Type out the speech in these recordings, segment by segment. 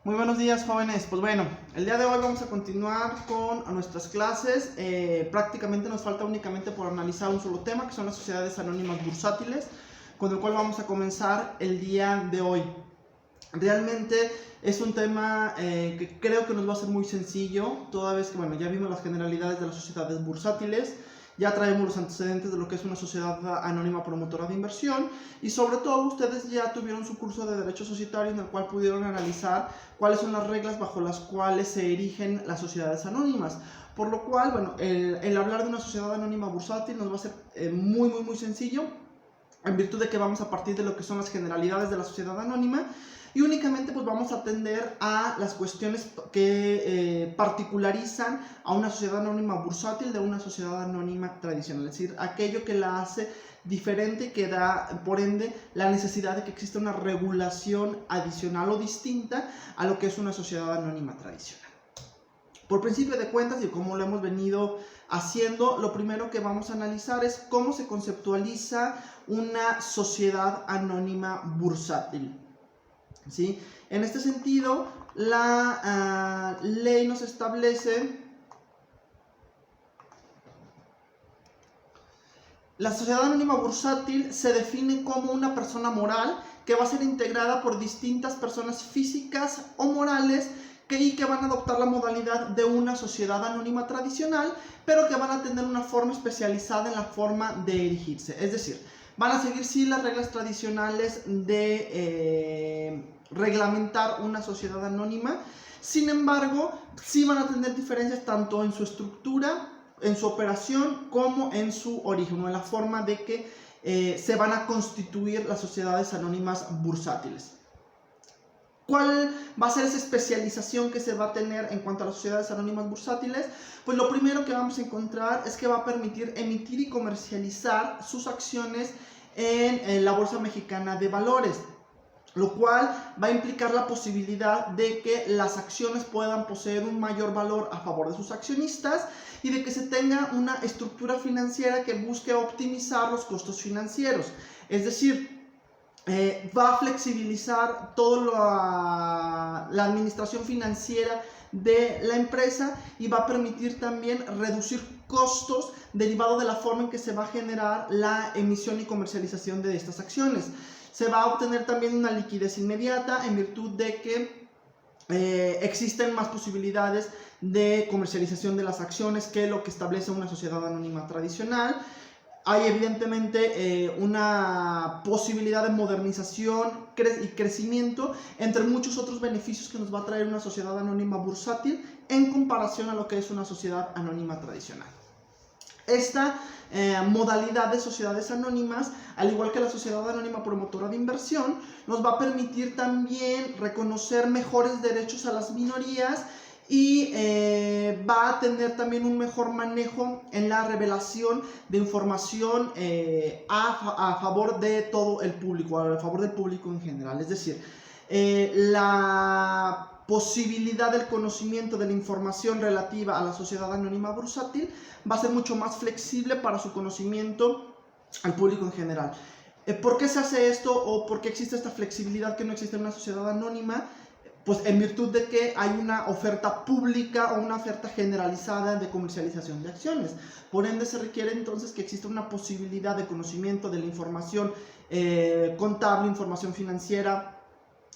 Muy buenos días, jóvenes. Pues bueno, el día de hoy vamos a continuar con nuestras clases. Prácticamente nos falta únicamente por analizar un solo tema, que son las sociedades anónimas bursátiles, con el cual vamos a comenzar el día de hoy. Realmente es un tema que creo que nos va a ser muy sencillo, toda vez que, bueno, ya vimos las generalidades de las sociedades bursátiles, ya traemos los antecedentes de lo que es una sociedad anónima promotora de inversión y sobre todo ustedes ya tuvieron su curso de Derecho Societario en el cual pudieron analizar cuáles son las reglas bajo las cuales se erigen las sociedades anónimas. Por lo cual, bueno, el hablar de una sociedad anónima bursátil nos va a ser muy sencillo, en virtud de que vamos a partir de lo que son las generalidades de la sociedad anónima y únicamente pues vamos a atender a las cuestiones que particularizan a una sociedad anónima bursátil de una sociedad anónima tradicional, es decir, aquello que la hace diferente y que da por ende la necesidad de que exista una regulación adicional o distinta a lo que es una sociedad anónima tradicional. Por principio de cuentas y como lo hemos venido haciendo, lo primero que vamos a analizar es cómo se conceptualiza una sociedad anónima bursátil. ¿Sí? En este sentido, la ley nos establece la sociedad anónima bursátil se define como una persona moral que va a ser integrada por distintas personas físicas o morales que van a adoptar la modalidad de una sociedad anónima tradicional, pero que van a tener una forma especializada en la forma de erigirse. Es decir, van a seguir sí las reglas tradicionales de reglamentar una sociedad anónima. Sin embargo, sí van a tener diferencias tanto en su estructura, en su operación, como en su origen, o en la forma de que se van a constituir las sociedades anónimas bursátiles. ¿Cuál va a ser esa especialización que se va a tener en cuanto a las sociedades anónimas bursátiles? Pues lo primero que vamos a encontrar es que va a permitir emitir y comercializar sus acciones en la Bolsa Mexicana de Valores, lo cual va a implicar la posibilidad de que las acciones puedan poseer un mayor valor a favor de sus accionistas y de que se tenga una estructura financiera que busque optimizar los costos financieros. Es decir, va a flexibilizar toda la administración financiera de la empresa y va a permitir también reducir costos derivados de la forma en que se va a generar la emisión y comercialización de estas acciones. Se va a obtener también una liquidez inmediata en virtud de que existen más posibilidades de comercialización de las acciones que lo que establece una sociedad anónima tradicional. Hay evidentemente una posibilidad de modernización y crecimiento, entre muchos otros beneficios que nos va a traer una sociedad anónima bursátil en comparación a lo que es una sociedad anónima tradicional. Esta modalidad de sociedades anónimas, al igual que la sociedad anónima promotora de inversión, nos va a permitir también reconocer mejores derechos a las minorías y va a tener también un mejor manejo en la revelación de información a favor de todo el público, a favor del público en general. Es decir, la posibilidad del conocimiento de la información relativa a la sociedad anónima bursátil va a ser mucho más flexible para su conocimiento al público en general. ¿Por qué se hace esto o por qué existe esta flexibilidad que no existe en una sociedad anónima? Pues en virtud de que hay una oferta pública o una oferta generalizada de comercialización de acciones. Por ende se requiere entonces que exista una posibilidad de conocimiento de la información contable, información financiera,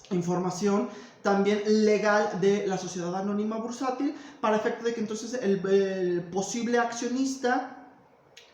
información también legal de la sociedad anónima bursátil, para efecto de que entonces el posible accionista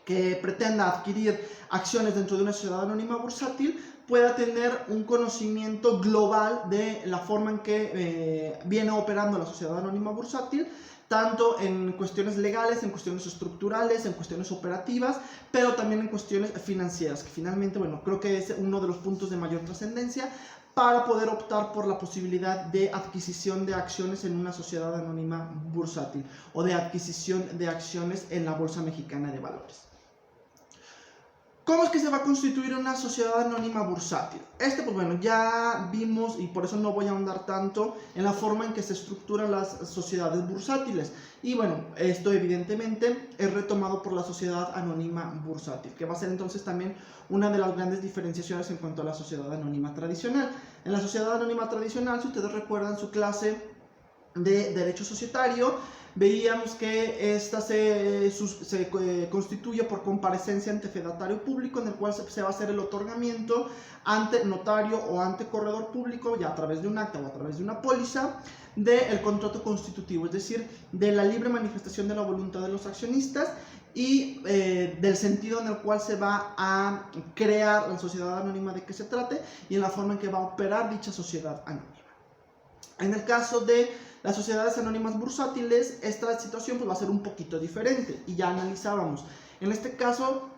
que pretenda adquirir acciones dentro de una sociedad anónima bursátil pueda tener un conocimiento global de la forma en que viene operando la sociedad anónima bursátil, tanto en cuestiones legales, en cuestiones estructurales, en cuestiones operativas, pero también en cuestiones financieras, que finalmente, bueno, creo que es uno de los puntos de mayor trascendencia para poder optar por la posibilidad de adquisición de acciones en una sociedad anónima bursátil o de adquisición de acciones en la Bolsa Mexicana de Valores. ¿Cómo es que se va a constituir una sociedad anónima bursátil? Pues bueno, ya vimos, y por eso no voy a ahondar tanto en la forma en que se estructuran las sociedades bursátiles. Y bueno, esto evidentemente es retomado por la sociedad anónima bursátil, que va a ser entonces también una de las grandes diferenciaciones en cuanto a la sociedad anónima tradicional. En la sociedad anónima tradicional, si ustedes recuerdan su clase de Derecho Societario, veíamos que esta se constituye por comparecencia ante fedatario público, en el cual se va a hacer el otorgamiento ante notario o ante corredor público, ya a través de un acta o a través de una póliza, del contrato constitutivo, es decir, de la libre manifestación de la voluntad de los accionistas y del sentido en el cual se va a crear la sociedad anónima de que se trate y en la forma en que va a operar dicha sociedad anónima. En el caso de las sociedades anónimas bursátiles, esta situación pues va a ser un poquito diferente y ya analizábamos. En este caso,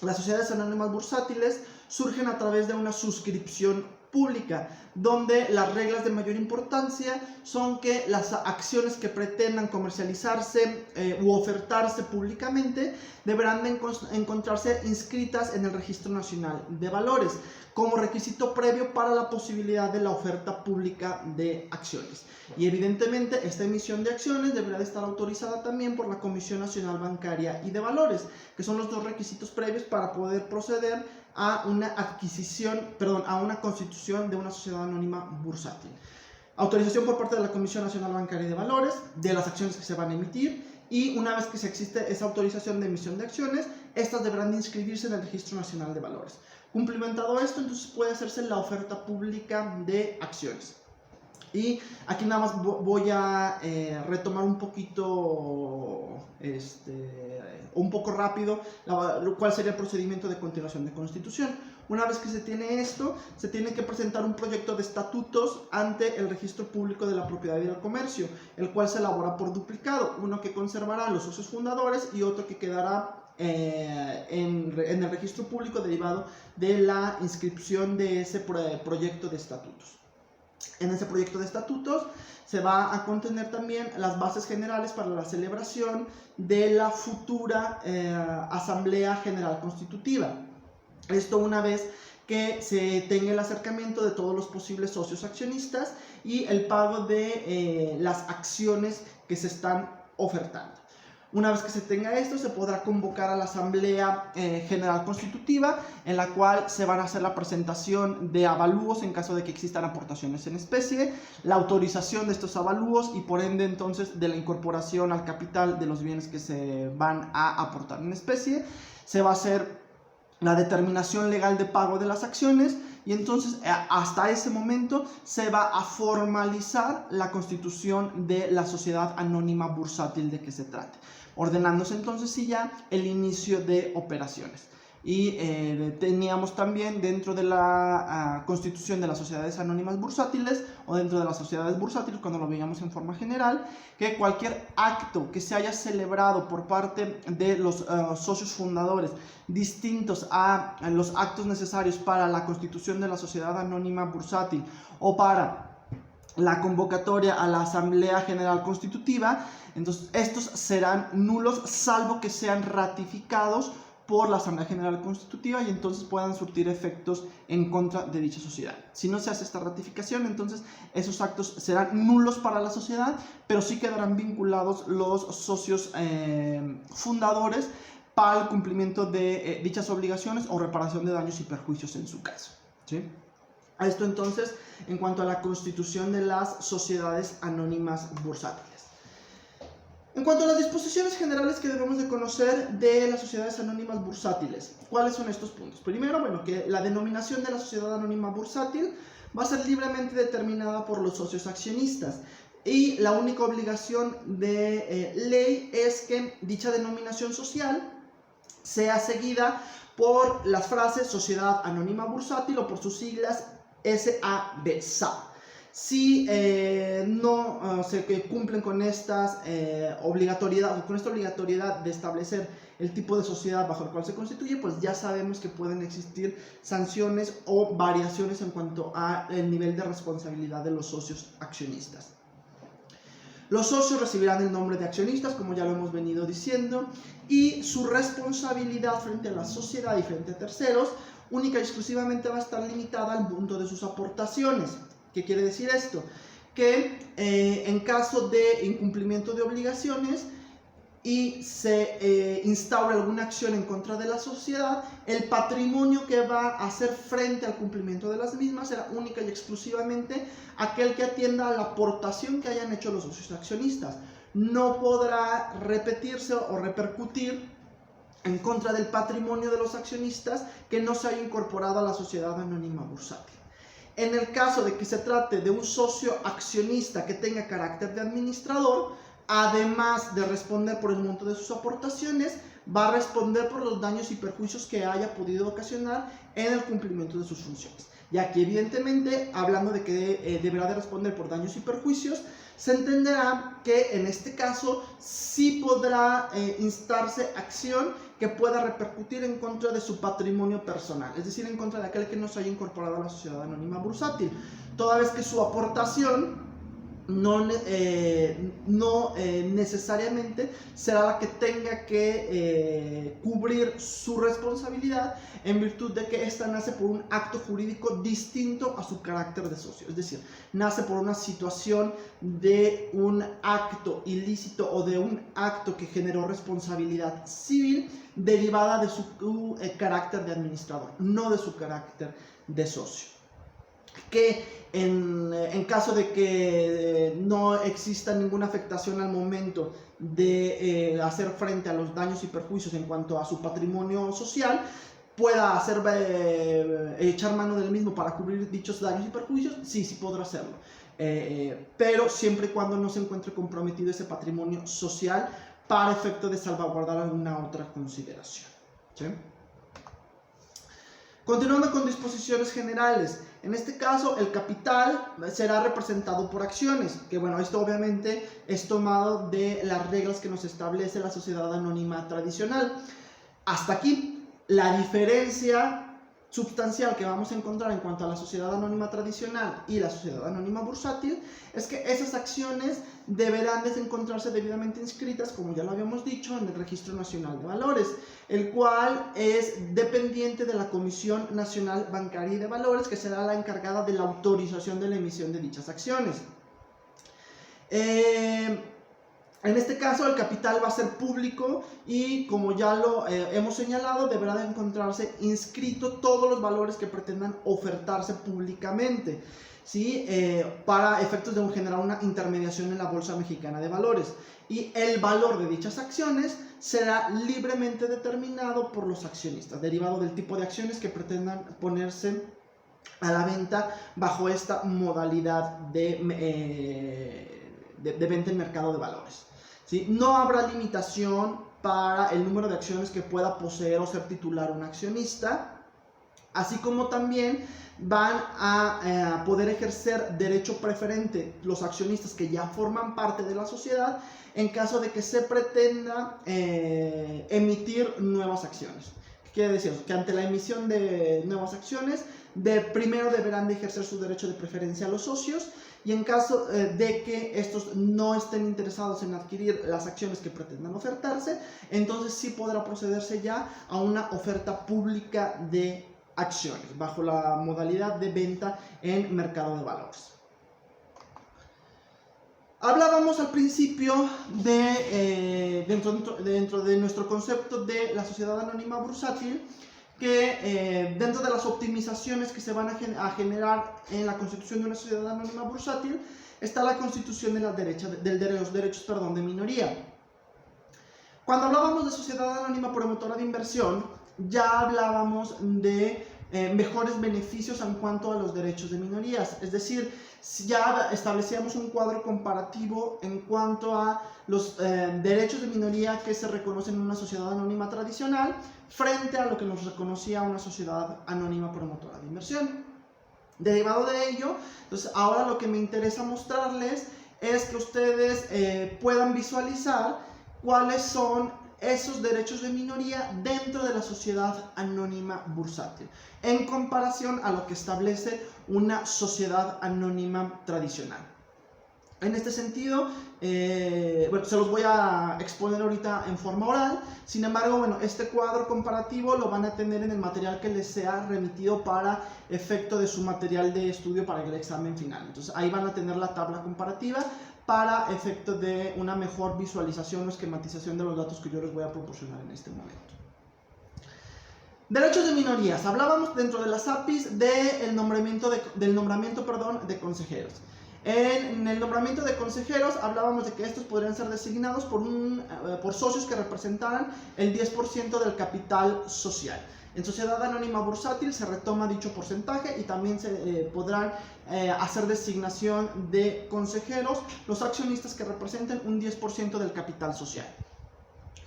las sociedades anónimas bursátiles surgen a través de una suscripción pública, donde las reglas de mayor importancia son que las acciones que pretendan comercializarse u ofertarse públicamente deberán de encontrarse inscritas en el Registro Nacional de Valores como requisito previo para la posibilidad de la oferta pública de acciones. Y evidentemente esta emisión de acciones deberá de estar autorizada también por la Comisión Nacional Bancaria y de Valores, que son los dos requisitos previos para poder proceder a una a una constitución de una sociedad anónima bursátil. Autorización por parte de la Comisión Nacional Bancaria y de Valores de las acciones que se van a emitir, y una vez que se existe esa autorización de emisión de acciones, estas deberán de inscribirse en el Registro Nacional de Valores. Cumplimentado esto, entonces puede hacerse la oferta pública de acciones. Y aquí nada más voy a retomar un poquito, un poco rápido, cuál sería el procedimiento de continuación de constitución. Una vez que se tiene esto, se tiene que presentar un proyecto de estatutos ante el Registro Público de la Propiedad y del Comercio, el cual se elabora por duplicado, uno que conservará los socios fundadores y otro que quedará en el registro público derivado de la inscripción de ese proyecto de estatutos. En ese proyecto de estatutos se va a contener también las bases generales para la celebración de la futura Asamblea General Constitutiva. Esto una vez que se tenga el acercamiento de todos los posibles socios accionistas y el pago de las acciones que se están ofertando. Una vez que se tenga esto, se podrá convocar a la Asamblea General Constitutiva, en la cual se van a hacer la presentación de avalúos en caso de que existan aportaciones en especie, la autorización de estos avalúos y por ende entonces de la incorporación al capital de los bienes que se van a aportar en especie. Se va a hacer la determinación legal de pago de las acciones y entonces hasta ese momento se va a formalizar la constitución de la sociedad anónima bursátil de que se trate, ordenándose entonces sí ya el inicio de operaciones. Y teníamos también dentro de la constitución de las sociedades anónimas bursátiles o dentro de las sociedades bursátiles, cuando lo veíamos en forma general, que cualquier acto que se haya celebrado por parte de los socios fundadores distintos a los actos necesarios para la constitución de la sociedad anónima bursátil o para la convocatoria a la Asamblea General Constitutiva, entonces estos serán nulos salvo que sean ratificados por la Asamblea General Constitutiva y entonces puedan surtir efectos en contra de dicha sociedad. Si no se hace esta ratificación, entonces esos actos serán nulos para la sociedad, pero sí quedarán vinculados los socios fundadores para el cumplimiento de dichas obligaciones o reparación de daños y perjuicios en su caso, ¿sí? A esto entonces en cuanto a la constitución de las sociedades anónimas bursátiles. En cuanto a las disposiciones generales que debemos de conocer de las sociedades anónimas bursátiles, ¿cuáles son estos puntos? Primero, bueno, que la denominación de la sociedad anónima bursátil va a ser libremente determinada por los socios accionistas y la única obligación de ley es que dicha denominación social sea seguida por las frases Sociedad Anónima Bursátil o por sus siglas SAB, SAB. Si no se cumplen con esta obligatoriedad de establecer el tipo de sociedad bajo el cual se constituye, pues ya sabemos que pueden existir sanciones o variaciones en cuanto al nivel de responsabilidad de los socios accionistas. Los socios recibirán el nombre de accionistas, como ya lo hemos venido diciendo, y su responsabilidad frente a la sociedad y frente a terceros única y exclusivamente va a estar limitada al monto de sus aportaciones. ¿Qué quiere decir esto? Que en caso de incumplimiento de obligaciones y se instaura alguna acción en contra de la sociedad, el patrimonio que va a hacer frente al cumplimiento de las mismas será única y exclusivamente aquel que atienda a la aportación que hayan hecho los socios accionistas. No podrá repetirse o repercutir en contra del patrimonio de los accionistas que no se haya incorporado a la sociedad anónima bursátil. En el caso de que se trate de un socio accionista que tenga carácter de administrador, además de responder por el monto de sus aportaciones, va a responder por los daños y perjuicios que haya podido ocasionar en el cumplimiento de sus funciones. Ya que evidentemente, hablando de que deberá de responder por daños y perjuicios, se entenderá que en este caso sí podrá instarse acción que pueda repercutir en contra de su patrimonio personal, es decir, en contra de aquel que no se haya incorporado a la sociedad anónima bursátil, toda vez que su aportación no necesariamente será la que tenga que cubrir su responsabilidad, en virtud de que ésta nace por un acto jurídico distinto a su carácter de socio, es decir, nace por una situación de un acto ilícito o de un acto que generó responsabilidad civil derivada de su carácter de administrador, no de su carácter de socio. Que en caso de que no exista ninguna afectación al momento de hacer frente a los daños y perjuicios en cuanto a su patrimonio social, pueda echar mano del mismo para cubrir dichos daños y perjuicios, sí podrá hacerlo. Pero siempre y cuando no se encuentre comprometido ese patrimonio social para efecto de salvaguardar alguna otra consideración. ¿Sí? Continuando con disposiciones generales, en este caso el capital será representado por acciones, que bueno, esto obviamente es tomado de las reglas que nos establece la sociedad anónima tradicional. Hasta aquí, la diferencia sustancial que vamos a encontrar en cuanto a la sociedad anónima tradicional y la sociedad anónima bursátil es que esas acciones deberán de encontrarse debidamente inscritas, como ya lo habíamos dicho, en el Registro Nacional de Valores, el cual es dependiente de la Comisión Nacional Bancaria y de Valores, que será la encargada de la autorización de la emisión de dichas acciones. En este caso el capital va a ser público y, como ya lo hemos señalado, deberá de encontrarse inscrito todos los valores que pretendan ofertarse públicamente, ¿sí? Para efectos de generar una intermediación en la Bolsa Mexicana de Valores. Y el valor de dichas acciones será libremente determinado por los accionistas, derivado del tipo de acciones que pretendan ponerse a la venta bajo esta modalidad de venta en mercado de valores. ¿Sí? No habrá limitación para el número de acciones que pueda poseer o ser titular un accionista, así como también van a poder ejercer derecho preferente los accionistas que ya forman parte de la sociedad en caso de que se pretenda emitir nuevas acciones. ¿Qué quiere decir? Que ante la emisión de nuevas acciones, primero deberán de ejercer su derecho de preferencia a los socios, y en caso de que estos no estén interesados en adquirir las acciones que pretendan ofertarse, entonces sí podrá procederse ya a una oferta pública de acciones bajo la modalidad de venta en mercado de valores. Hablábamos al principio dentro de nuestro concepto de la sociedad anónima bursátil, que dentro de las optimizaciones que se van a generar en la constitución de una sociedad anónima bursátil está la constitución de los derechos de minoría. Cuando hablábamos de sociedad anónima promotora de inversión, ya hablábamos de mejores beneficios en cuanto a los derechos de minorías, es decir, ya establecíamos un cuadro comparativo en cuanto a los derechos de minoría que se reconocen en una sociedad anónima tradicional frente a lo que nos reconocía una sociedad anónima promotora de inversión. Derivado de ello, entonces ahora lo que me interesa mostrarles es que ustedes puedan visualizar cuáles son esos derechos de minoría dentro de la sociedad anónima bursátil, en comparación a lo que establece una sociedad anónima tradicional. En este sentido, bueno, se los voy a exponer ahorita en forma oral. Sin embargo, bueno, este cuadro comparativo lo van a tener en el material que les sea remitido para efecto de su material de estudio para el examen final. Entonces, ahí van a tener la tabla comparativa para efecto de una mejor visualización o esquematización de los datos que yo les voy a proporcionar en este momento. Derechos de minorías. Hablábamos dentro de las APIs del nombramiento de consejeros. En el nombramiento de consejeros hablábamos de que estos podrían ser designados por socios que representaran el 10% del capital social. En sociedad anónima bursátil se retoma dicho porcentaje y también se podrán hacer designación de consejeros los accionistas que representen un 10% del capital social.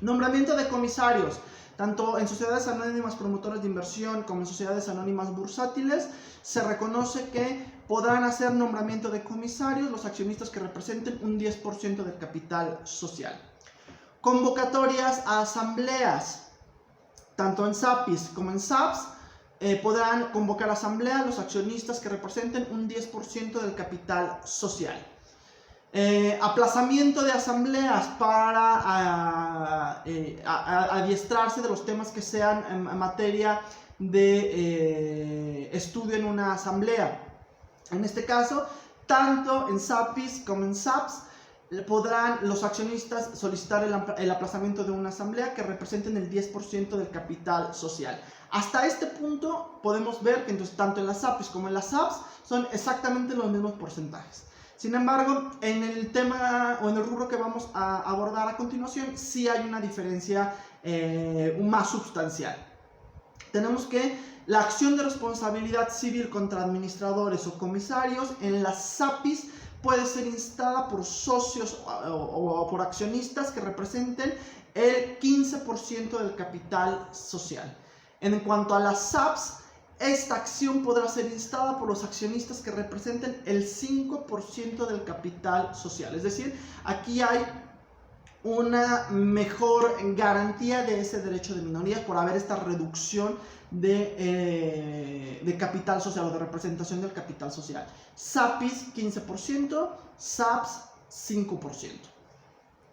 Nombramiento de comisarios. Tanto en sociedades anónimas promotoras de inversión como en sociedades anónimas bursátiles se reconoce que podrán hacer nombramiento de comisarios los accionistas que representen un 10% del capital social. Convocatorias a asambleas. Tanto en SAPIs como en SAPs podrán convocar asambleas los accionistas que representen un 10% del capital social. Aplazamiento de asambleas para adiestrarse de los temas que sean en materia de estudio en una asamblea. En este caso, tanto en SAPIs como en SAPs podrán los accionistas solicitar el aplazamiento de una asamblea que representen el 10% del capital social. Hasta este punto podemos ver que entonces, tanto en las SAPIs como en las SAPs son exactamente los mismos porcentajes. Sin embargo, en el tema o en el rubro que vamos a abordar a continuación, sí hay una diferencia más sustancial. Tenemos que la acción de responsabilidad civil contra administradores o comisarios en las SAPIs puede ser instada por socios o por accionistas que representen el 15% del capital social. En cuanto a las SAPs, esta acción podrá ser instada por los accionistas que representen el 5% del capital social. Es decir, aquí hay una mejor garantía de ese derecho de minoría por haber esta reducción de capital social o de representación del capital social. SAPIs 15%, SAPs 5%.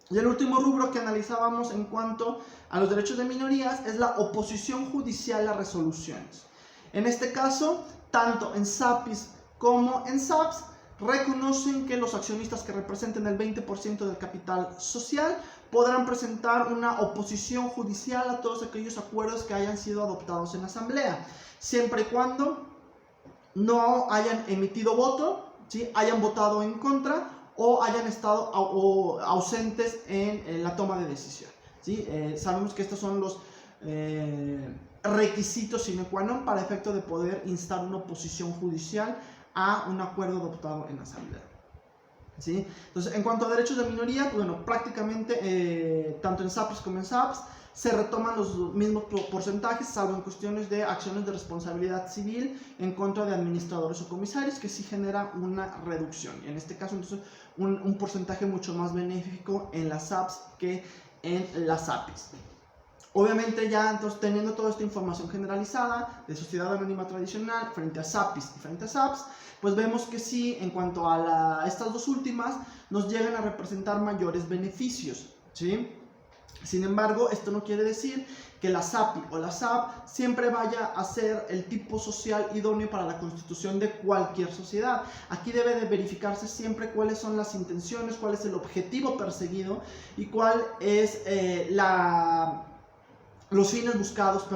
Y el último rubro que analizábamos en cuanto a los derechos de minorías es la oposición judicial a resoluciones. En este caso, tanto en SAPIs como en SAPs, reconocen que los accionistas que representen el 20% del capital social podrán presentar una oposición judicial a todos aquellos acuerdos que hayan sido adoptados en la asamblea, siempre y cuando no hayan emitido voto, ¿sí? Hayan votado en contra o hayan estado ausentes en la toma de decisión, ¿sí? Sabemos que estos son los requisitos sine qua non para efecto de poder instar una oposición judicial a un acuerdo adoptado en la asamblea, ¿sí? Entonces, en cuanto a derechos de minoría, pues bueno, prácticamente tanto en SAPs como en SAPs se retoman los mismos porcentajes, salvo en cuestiones de acciones de responsabilidad civil en contra de administradores o comisarios, que sí genera una reducción. Y en este caso, entonces, un porcentaje mucho más benéfico en las SAPs que en las SAPIs. Obviamente ya entonces teniendo toda esta información generalizada de sociedad anónima tradicional frente a SAPIs y frente a SAPs, pues vemos que sí, en cuanto a estas dos últimas, nos llegan a representar mayores beneficios, ¿sí? Sin embargo, esto no quiere decir que la SAPI o la SAP siempre vaya a ser el tipo social idóneo para la constitución de cualquier sociedad. Aquí debe de verificarse siempre cuáles son las intenciones, cuál es el objetivo perseguido y cuál es los fines buscados,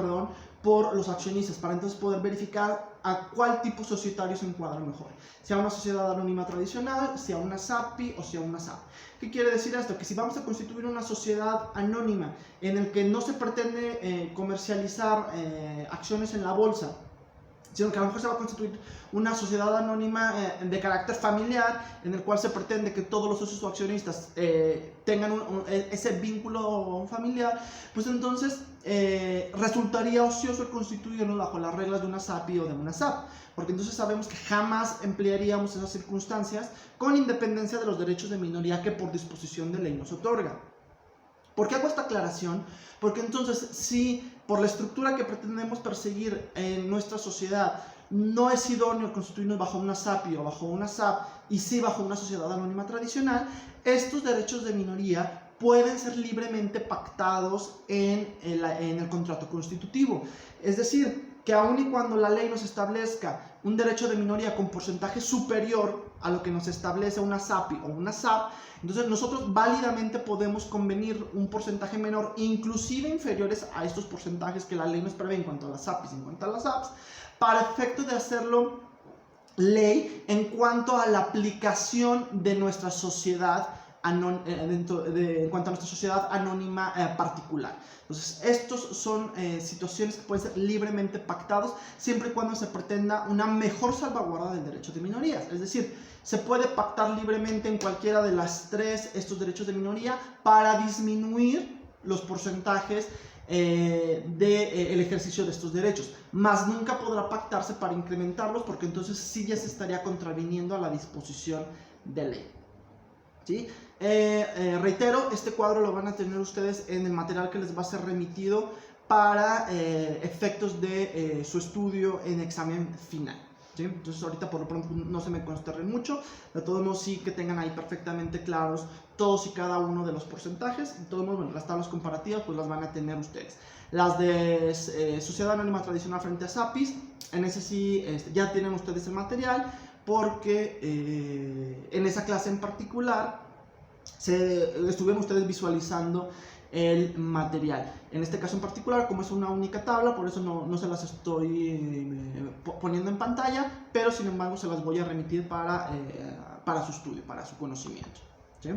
por los accionistas, para entonces poder verificar a cuál tipo societario se encuadra mejor, sea una sociedad anónima tradicional, sea una SAPI o sea una SAP. ¿Qué quiere decir esto? Que si vamos a constituir una sociedad anónima en el que no se pretende comercializar acciones en la bolsa, sino que a lo mejor se va a constituir una sociedad anónima de carácter familiar, en el cual se pretende que todos los socios o accionistas tengan ese vínculo familiar, pues entonces resultaría ocioso el constituirlo bajo las reglas de una SAPI o de una SAP, porque entonces sabemos que jamás emplearíamos esas circunstancias con independencia de los derechos de minoría que por disposición de ley nos otorga. ¿Por qué hago esta aclaración? Porque entonces si por la estructura que pretendemos perseguir en nuestra sociedad, no es idóneo constituirnos bajo una SAPI o bajo una SAP, y sí bajo una sociedad anónima tradicional, estos derechos de minoría pueden ser libremente pactados en el contrato constitutivo. Es decir, que aun y cuando la ley nos establezca un derecho de minoría con porcentaje superior a lo que nos establece una SAPI o una SAP, entonces nosotros válidamente podemos convenir un porcentaje menor, inclusive inferiores a estos porcentajes que la ley nos prevé en cuanto a las SAPIs y en cuanto a las SAPs, para efecto de hacerlo ley en cuanto a la aplicación de nuestra sociedad en cuanto a nuestra sociedad anónima particular. Entonces, estos son situaciones que pueden ser libremente pactados siempre y cuando se pretenda una mejor salvaguarda del derecho de minorías. Es decir, se puede pactar libremente en cualquiera de las tres estos derechos de minoría para disminuir los porcentajes del ejercicio de estos derechos, más nunca podrá pactarse para incrementarlos, porque entonces sí ya se estaría contraviniendo a la disposición de ley. ¿Sí? Reitero, este cuadro lo van a tener ustedes en el material que les va a ser remitido para efectos de su estudio en examen final. ¿Sí? Entonces ahorita por lo pronto no se me consternen mucho, de todos modos sí que tengan ahí perfectamente claros todos y cada uno de los porcentajes. De todos modos, bueno, las tablas comparativas pues las van a tener ustedes. Las de Sociedad Anónima Tradicional frente a SAPIs, en ese sí ya tienen ustedes el material, porque en esa clase en particular estuvieron ustedes visualizando el material. En este caso en particular, como es una única tabla, por eso no se las estoy poniendo en pantalla, pero sin embargo se las voy a remitir para su estudio, para su conocimiento. ¿Sí?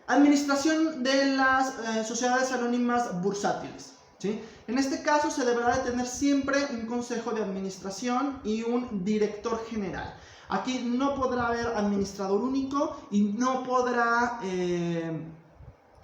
Administración de las sociedades anónimas bursátiles. ¿Sí? En este caso se deberá de tener siempre un consejo de administración y un director general. Aquí no podrá haber administrador único y no podrá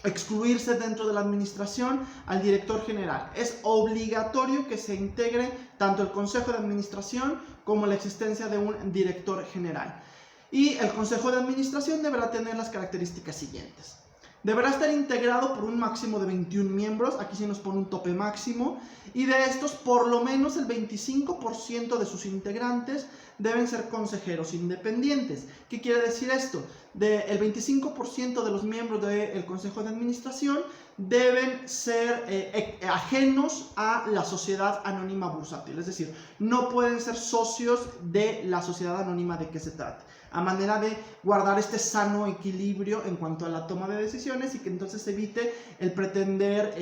excluirse dentro de la administración al director general. Es obligatorio que se integre tanto el consejo de administración como la existencia de un director general. Y el consejo de administración deberá tener las características siguientes. Deberá estar integrado por un máximo de 21 miembros, aquí se nos pone un tope máximo, y de estos por lo menos el 25% de sus integrantes deben ser consejeros independientes. ¿Qué quiere decir esto? El 25% de los miembros del Consejo de Administración deben ser ajenos a la sociedad anónima bursátil, es decir, no pueden ser socios de la sociedad anónima de que se trate, a manera de guardar este sano equilibrio en cuanto a la toma de decisiones y que entonces evite el pretender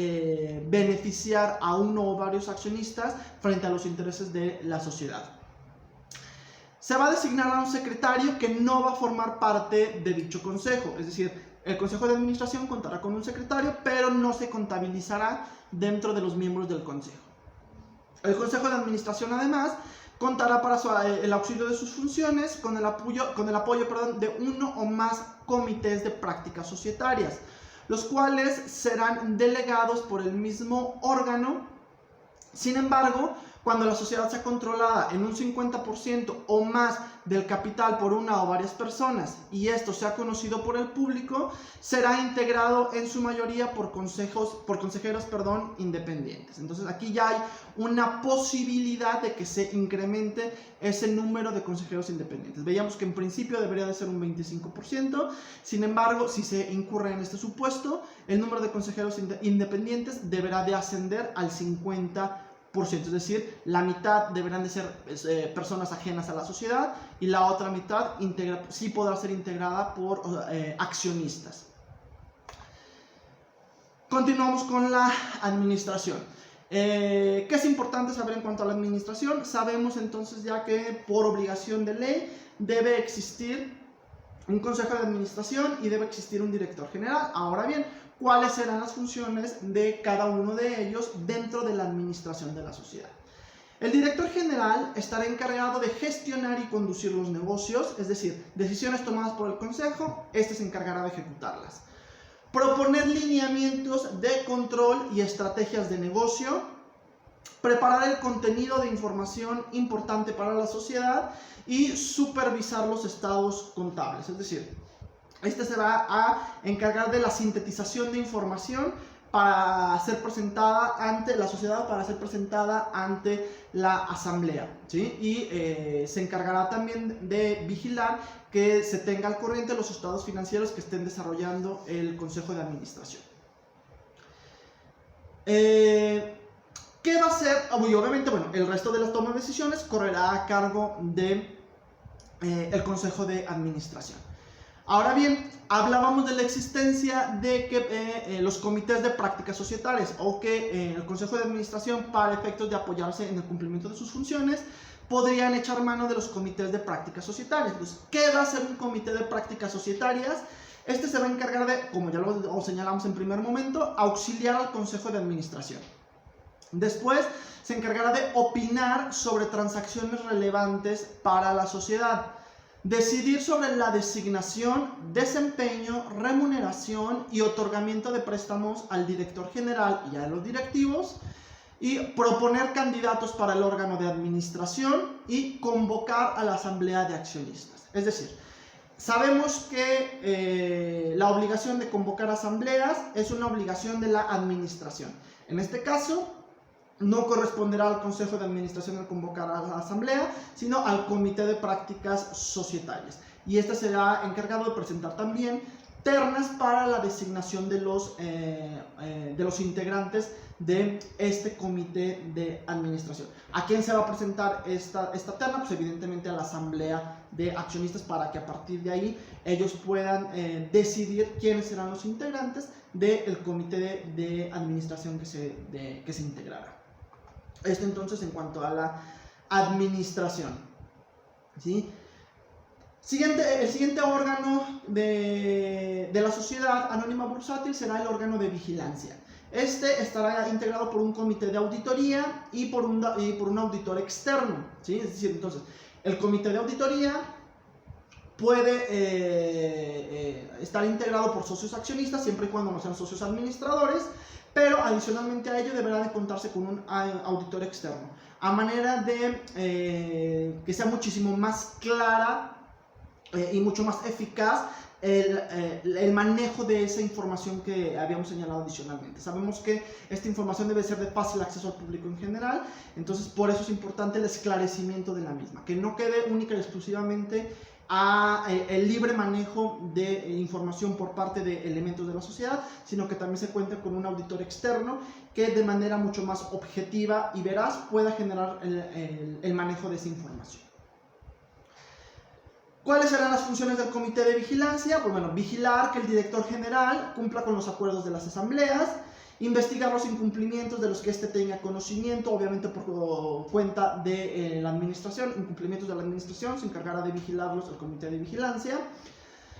beneficiar a uno o varios accionistas frente a los intereses de la sociedad. Se va a designar a un secretario que no va a formar parte de dicho consejo, es decir, el consejo de administración contará con un secretario, pero no se contabilizará dentro de los miembros del consejo. El consejo de administración además contará para el auxilio de sus funciones con el apoyo de uno o más comités de prácticas societarias, los cuales serán delegados por el mismo órgano. Sin embargo, cuando la sociedad sea controlada en un 50% o más del capital por una o varias personas y esto sea conocido por el público, será integrado en su mayoría por consejeros independientes. Entonces aquí ya hay una posibilidad de que se incremente ese número de consejeros independientes. Veíamos que en principio debería de ser un 25%, sin embargo, si se incurre en este supuesto, el número de consejeros independientes deberá de ascender al 50%. Es decir, la mitad deberán de ser personas ajenas a la sociedad y la otra mitad sí podrá ser integrada por accionistas. Continuamos con la administración. ¿Qué es importante saber en cuanto a la administración? Sabemos entonces ya que por obligación de ley debe existir un consejo de administración y debe existir un director general. Ahora bien, ¿cuáles serán las funciones de cada uno de ellos dentro de la administración de la sociedad? El director general estará encargado de gestionar y conducir los negocios, es decir, decisiones tomadas por el consejo, este se encargará de ejecutarlas. Proponer lineamientos de control y estrategias de negocio, preparar el contenido de información importante para la sociedad y supervisar los estados contables, es decir, este se va a encargar de la sintetización de información para ser presentada ante la sociedad, para ser presentada ante la asamblea, ¿sí? Y se encargará también de vigilar que se tenga al corriente los estados financieros que estén desarrollando el Consejo de Administración. ¿Qué va a hacer? Y obviamente, bueno, el resto de las tomas de decisiones correrá a cargo de el Consejo de Administración. Ahora bien, hablábamos de la existencia de que los comités de prácticas societarias o que el Consejo de Administración, para efectos de apoyarse en el cumplimiento de sus funciones, podrían echar mano de los comités de prácticas societarias. Entonces, ¿qué va a hacer un comité de prácticas societarias? Este se va a encargar de, como ya lo señalamos en primer momento, auxiliar al Consejo de Administración. Después se encargará de opinar sobre transacciones relevantes para la sociedad, decidir sobre la designación, desempeño, remuneración y otorgamiento de préstamos al director general y a los directivos, y proponer candidatos para el órgano de administración y convocar a la asamblea de accionistas. Es decir, sabemos que la obligación de convocar asambleas es una obligación de la administración. En este caso, no corresponderá al Consejo de Administración el convocar a la asamblea, sino al Comité de Prácticas Societarias. Y este será encargado de presentar también ternas para la designación de los integrantes de este comité de administración. ¿A quién se va a presentar esta terna? Pues evidentemente a la asamblea de accionistas, para que a partir de ahí ellos puedan decidir quiénes serán los integrantes del comité de administración que se integrará. Esto entonces en cuanto a la administración, ¿sí? El siguiente órgano de la sociedad anónima bursátil será el órgano de vigilancia. Este estará integrado por un comité de auditoría y por un auditor externo, ¿sí? Es decir, entonces, el comité de auditoría puede estar integrado por socios accionistas, siempre y cuando no sean socios administradores, pero adicionalmente a ello deberá de contarse con un auditor externo, a manera de que sea muchísimo más clara y mucho más eficaz el manejo de esa información que habíamos señalado adicionalmente. Sabemos que esta información debe ser de fácil acceso al público en general, entonces por eso es importante el esclarecimiento de la misma, que no quede única y exclusivamente el libre manejo de información por parte de elementos de la sociedad, sino que también se cuente con un auditor externo que de manera mucho más objetiva y veraz pueda generar el manejo de esa información. ¿Cuáles serán las funciones del comité de vigilancia? Pues bueno, vigilar que el director general cumpla con los acuerdos de las asambleas, investigar los incumplimientos de los que éste tenga conocimiento, obviamente por cuenta de la administración, incumplimientos de la administración, se encargará de vigilarlos el comité de vigilancia,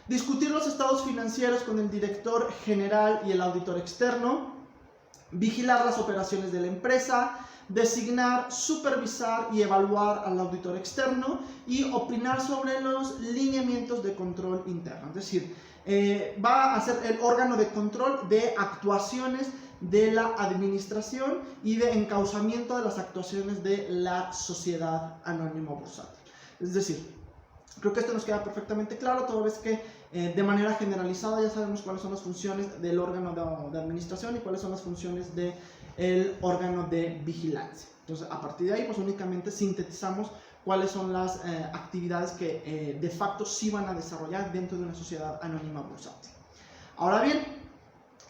discutir los estados financieros con el director general y el auditor externo, vigilar las operaciones de la empresa, designar, supervisar y evaluar al auditor externo y opinar sobre los lineamientos de control interno. Es decir, va a ser el órgano de control de actuaciones de la administración y de encauzamiento de las actuaciones de la sociedad anónima bursátil. Es decir, creo que esto nos queda perfectamente claro, toda vez que de manera generalizada ya sabemos cuáles son las funciones del órgano de administración y cuáles son las funciones del órgano de vigilancia. Entonces, a partir de ahí, pues únicamente sintetizamos cuáles son las actividades que de facto sí van a desarrollar dentro de una sociedad anónima bursátil. Ahora bien,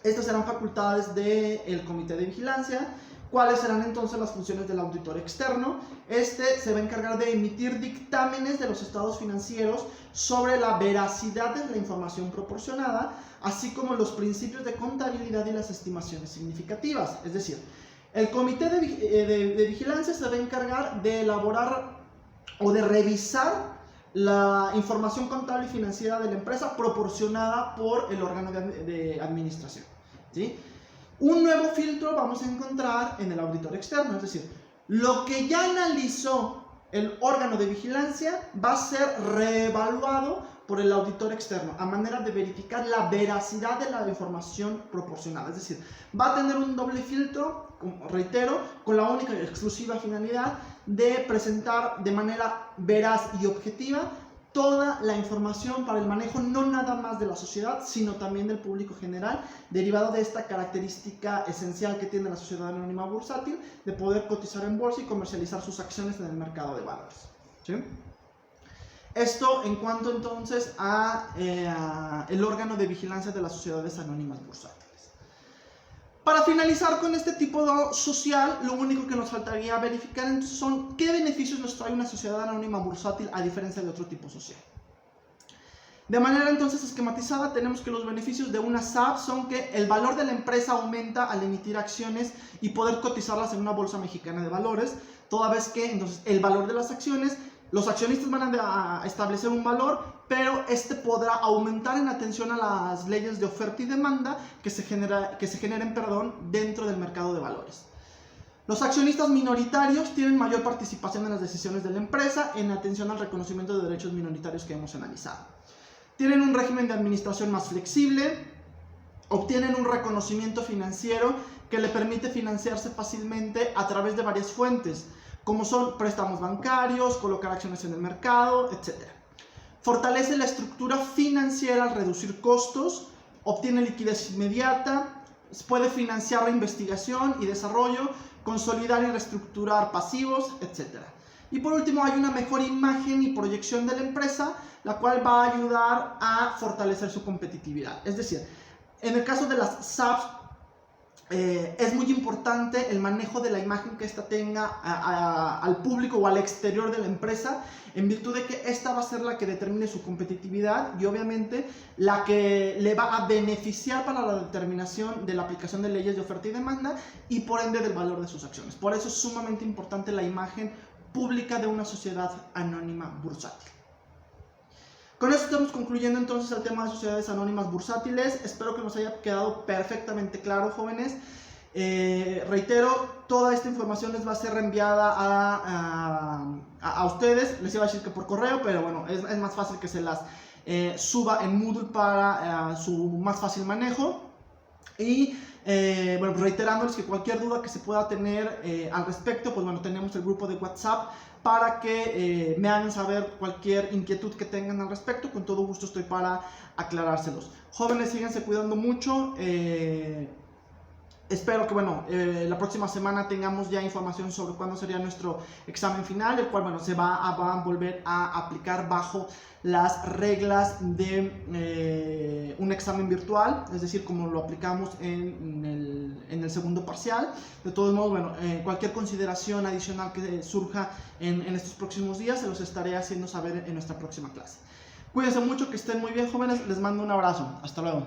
estas serán facultades del comité de vigilancia. ¿Cuáles serán entonces las funciones del auditor externo? Este se va a encargar de emitir dictámenes de los estados financieros sobre la veracidad de la información proporcionada, así como los principios de contabilidad y las estimaciones significativas. Es decir, el comité de vigilancia se va a encargar de elaborar o de revisar la información contable y financiera de la empresa proporcionada por el órgano de administración, ¿sí? Un nuevo filtro vamos a encontrar en el auditor externo, es decir, lo que ya analizó el órgano de vigilancia va a ser reevaluado por el auditor externo a manera de verificar la veracidad de la información proporcionada. Es decir, va a tener un doble filtro, como reitero, con la única y exclusiva finalidad de presentar de manera veraz y objetiva toda la información para el manejo no nada más de la sociedad, sino también del público general, derivado de esta característica esencial que tiene la sociedad anónima bursátil de poder cotizar en bolsa y comercializar sus acciones en el mercado de valores. ¿Sí? Esto en cuanto entonces a el órgano de vigilancia de las sociedades anónimas bursátiles. Para finalizar con este tipo social, lo único que nos faltaría verificar entonces son qué beneficios nos trae una sociedad anónima bursátil a diferencia de otro tipo social. De manera entonces esquematizada, tenemos que los beneficios de una SAB son que el valor de la empresa aumenta al emitir acciones y poder cotizarlas en una bolsa mexicana de valores, toda vez que entonces el valor de las acciones, los accionistas van a establecer un valor, pero este podrá aumentar en atención a las leyes de oferta y demanda que se generen dentro del mercado de valores. Los accionistas minoritarios tienen mayor participación en las decisiones de la empresa en atención al reconocimiento de derechos minoritarios que hemos analizado. Tienen un régimen de administración más flexible, obtienen un reconocimiento financiero que le permite financiarse fácilmente a través de varias fuentes, como son préstamos bancarios, colocar acciones en el mercado, etc. Fortalece la estructura financiera al reducir costos, obtiene liquidez inmediata, puede financiar la investigación y desarrollo, consolidar y reestructurar pasivos, etc. Y por último hay una mejor imagen y proyección de la empresa, la cual va a ayudar a fortalecer su competitividad. Es decir, en el caso de las SABs, es muy importante el manejo de la imagen que ésta tenga al público o al exterior de la empresa, en virtud de que esta va a ser la que determine su competitividad y obviamente la que le va a beneficiar para la determinación de la aplicación de leyes de oferta y demanda y por ende del valor de sus acciones. Por eso es sumamente importante la imagen pública de una sociedad anónima bursátil. Con esto estamos concluyendo entonces el tema de sociedades anónimas bursátiles. Espero que nos haya quedado perfectamente claro, jóvenes. Reitero, toda esta información les va a ser reenviada a ustedes. Les iba a decir que por correo, pero bueno, es más fácil que se las suba en Moodle para su más fácil manejo. Y bueno, pues reiterándoles que cualquier duda que se pueda tener al respecto, pues bueno, tenemos el grupo de WhatsApp para que me hagan saber cualquier inquietud que tengan al respecto. Con todo gusto estoy para aclarárselos. Jóvenes, síganse cuidando mucho. Espero que, bueno, la próxima semana tengamos ya información sobre cuándo sería nuestro examen final, el cual, bueno, se va a volver a aplicar bajo las reglas de un examen virtual, es decir, como lo aplicamos en el segundo parcial. De todos modos, bueno, cualquier consideración adicional que surja en estos próximos días se los estaré haciendo saber en nuestra próxima clase. Cuídense mucho, que estén muy bien, jóvenes, les mando un abrazo. Hasta luego.